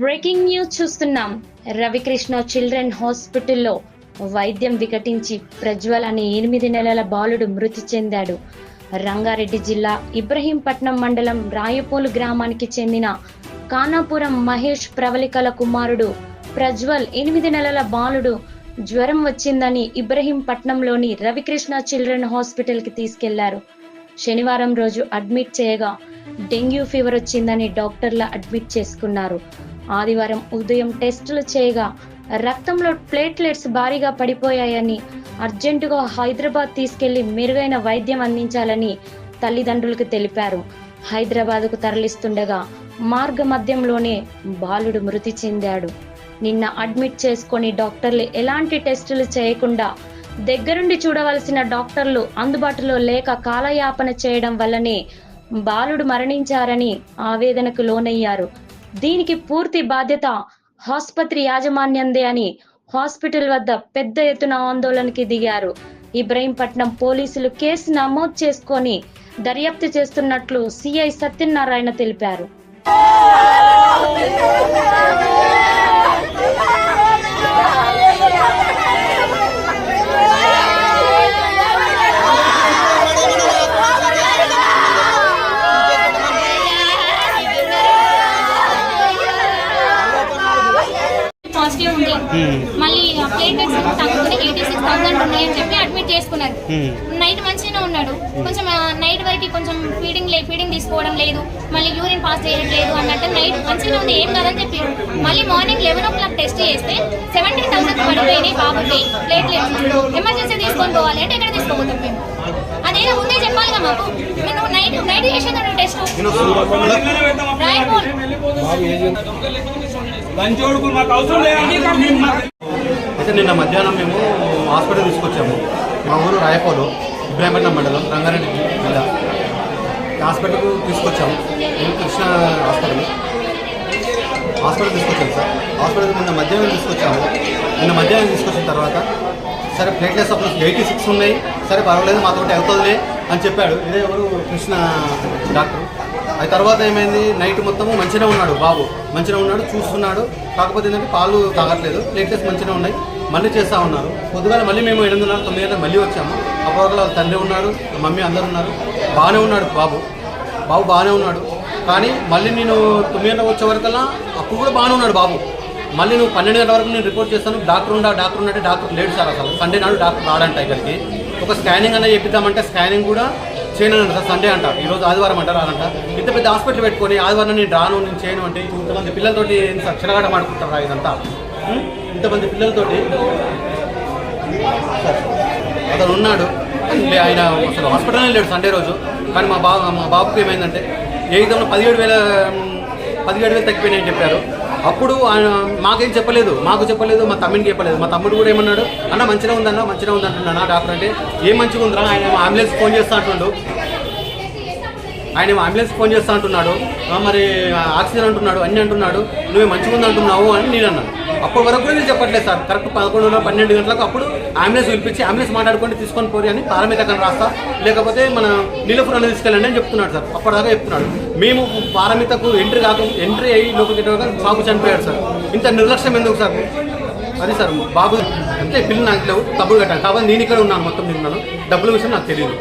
Breaking news చూస్తున్నాం. Ravikrishna children హాస్పిటల్లో వైద్యం వికటించి ప్రజ్వల్ అనే 8 నెలల బాలుడు మృతి చెందాడు. రంగారెడ్డి జిల్లా ఇబ్రహీంపట్నం మండలం రాయపోలు గ్రామానికి చెందిన కానాపురం మహేష్ ప్రవళికల కుమారుడు ప్రజ్వల్ 8 నెలల బాలుడు జ్వరం వచ్చిందని ఇబ్రహీంపట్నంలోని రవికృష్ణ చిల్డ్రన్ హాస్పిటల్కి తీసుకెళ్లారు. శనివారం రోజు అడ్మిట్ చేయగా డెంగ్యూ ఫీవర్ వచ్చిందని డాక్టర్లు అడ్మిట్ చేసుకున్నారు. ఆదివారం ఉదయం టెస్టులు చేయగా రక్తంలో ప్లేట్లెట్స్ భారీగా పడిపోయాయని అర్జెంటుగా హైదరాబాద్ తీసుకెళ్లి మెరుగైన వైద్యం అందించాలని తల్లిదండ్రులకు తెలిపారు. హైదరాబాద్కు తరలిస్తుండగా మార్గ మధ్యంలోనే బాలుడు మృతి చెందాడు. నిన్న అడ్మిట్ చేసుకొని డాక్టర్లు ఎలాంటి టెస్టులు చేయకుండా దగ్గరుండి చూడవలసిన డాక్టర్లు అందుబాటులో లేక కాలయాపన చేయడం వల్లనే బాలుడు మరణించారని ఆవేదనకు లోనయ్యారు. దీనికి పూర్తి బాధ్యత ఆసుపత్రి యాజమాన్యందే అని హాస్పిటల్ వద్ద పెద్ద ఎత్తున ఆందోళనకి దిగారు. ఇబ్రహీంపట్నం పోలీసులు కేసు నమోదు చేసుకొని దర్యాప్తు చేస్తున్నట్లు సిఐ సత్యనారాయణ తెలిపారు. పాజిటివ్ ఉంది. మళ్ళీ ప్లేట్లెట్స్ తగ్గుకుని 86,000 ఉన్నాయని చెప్పి అడ్మిట్ చేసుకున్నారు. నైట్ మంచిగానే ఉన్నాడు. కొంచెం నైట్ వరకు కొంచెం ఫీడింగ్ తీసుకోవడం లేదు, మళ్ళీ యూరిన్ పాస్ చేయట్లేదు అన్నట్టు నైట్ మంచిగా ఉంది, ఏం కాదని చెప్పి మళ్ళీ మార్నింగ్ 11 o'clock టెస్ట్ చేస్తే 70,000 పడిపోయినాయి బాబుకి ప్లేట్లెట్స్. ఎమర్జెన్సీ తీసుకొని పోవాలి అంటే ఎక్కడ తీసుకోపోతాం మేము? అదేదో ముందే చెప్పాలిగా మాకు. నేను నైట్ చేసేదాన్ని టెస్ట్ అయితే నిన్న మధ్యాహ్నం మేము హాస్పిటల్ తీసుకొచ్చాము. మా ఊరు రాయపోలు, ఇబ్రహీంపట్నం మండలం, రంగారెడ్డి జిల్లా. హాస్పిటల్కు తీసుకొచ్చాము. కృష్ణ హాస్పిటల్ తీసుకొచ్చాము సార్. హాస్పిటల్కి నిన్న మధ్యాహ్నం తీసుకొచ్చిన తర్వాత సరే ప్లేట్లెట్స్ అప్పుడు 86 ఉన్నాయి, సరే పర్వాలేదు మాతో అవుతుందిలే అని చెప్పాడు. ఇదే ఎవరు కృష్ణ డాక్టర్. అది తర్వాత ఏమైంది, నైట్ మొత్తము మంచిగా ఉన్నాడు బాబు, మంచిగా ఉన్నాడు, చూస్తున్నాడు. కాకపోతే ఏంటంటే పాలు తాగట్లేదు, ప్లేట్లెట్స్ మంచిగా ఉన్నాయి, మళ్ళీ చేస్తూ ఉన్నారు. పొద్దుగాల మళ్ళీ మేము 8:30, 9 గంటలకు మళ్ళీ వచ్చాము. అప్పటివరకు వాళ్ళ తండ్రి ఉన్నాడు, మమ్మీ అందరు ఉన్నారు. బాగానే ఉన్నాడు బాబు బాగానే ఉన్నాడు. కానీ మళ్ళీ నేను 9 గంటలకు వచ్చే వరకల్లా అప్పుడు కూడా బాగానే ఉన్నాడు బాబు. మళ్ళీ నువ్వు 12 గంటల వరకు నేను రిపోర్ట్ చేస్తాను, డాక్టర్ ఉన్నట్టే డాక్టర్ లేడు సార్. అసలు సండే నాడు డాక్టర్ రాడంట ఇక్కడికి. ఒక స్కానింగ్ అన్న చెప్పిద్దామంటే స్కానింగ్ కూడా చేయనంట సార్. సండే అంట, ఈరోజు ఆదివారం అంట రానంట. ఇంత పెద్ద హాస్పిటల్ పెట్టుకొని ఆదివారం నేను రాను, నేను చేయను అంటే ఇంతమంది పిల్లలతోటి క్షణగాట మాడుకుంటారా ఇదంతా? ఇంతమంది పిల్లలతోటి అతను ఉన్నాడు, ఆయన అసలు హాస్పిటల్నే లేడు సండే రోజు. కానీ మా బాబుకి ఏమైందంటే ఏదో 17,000 తగ్గిపోయినాయని చెప్పారు. అప్పుడు మాకేం చెప్పలేదు, మాకు చెప్పలేదు, మా తమ్ముడికి చెప్పలేదు. మా తమ్ముడు కూడా ఏమన్నాడు, అన్న మంచిగా ఉందంటున్నా డాక్టర్ అంటే. ఏం మంచిగా ఉందిరా, ఆయన అంబులెన్స్ ఫోన్ చేస్తా అంటున్నాడు, మరి ఆక్సిజన్ అంటున్నాడు, అన్నీ అంటున్నాడు, నువ్వే మంచిగా ఉందంటున్నావు అని నేను అన్నాను. అప్పటి వరకు కూడా నేను చెప్పట్లేదు సార్. కరెక్ట్ 11, 12 గంటలకు అప్పుడు అంబులెన్స్ పిలిపించి అంబులెన్స్ మాట్లాడుకొని తీసుకొని పోరి అని పారామితకం రాస్తా, లేకపోతే మన నీలఫుర్ అనేది తీసుకెళ్ళండి అని చెప్తున్నాడు సార్. అప్పటిదాకా చెప్తున్నాడు. మేము పారామితకు ఎంట్రీ అయ్యి లోపలికి బాబు చనిపోయాడు సార్. ఇంత నిర్లక్ష్యం ఎందుకు సార్? అది సార్ బాబు అంటే పిల్లలు నాకు లేవు, డబ్బులు కట్టాను. కాబట్టి నేను ఇక్కడ ఉన్నాను, మొత్తం నిన్నాను, డబ్బుల విషయం నాకు తెలియదు.